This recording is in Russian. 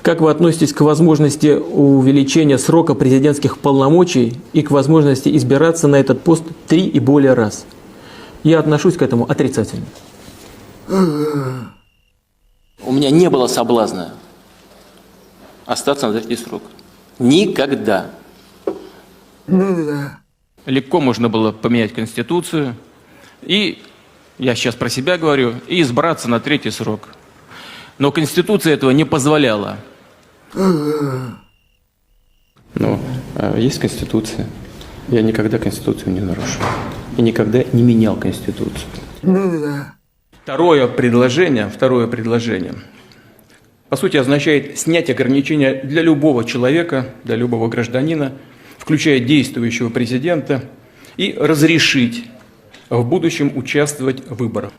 Как вы относитесь к возможности увеличения срока президентских полномочий и к возможности избираться на этот пост 3 и более раз? Я отношусь к этому отрицательно. У меня не было соблазна остаться на третий срок. Никогда. Легко можно было поменять Конституцию, и, я сейчас про себя говорю, и избраться на третий срок. Но Конституция этого не позволяла. Но есть Конституция. Я никогда Конституцию не нарушил. И никогда не менял Конституцию. Второе предложение, по сути, означает снять ограничения для любого человека, для любого гражданина, включая действующего президента, и разрешить в будущем участвовать в выборах.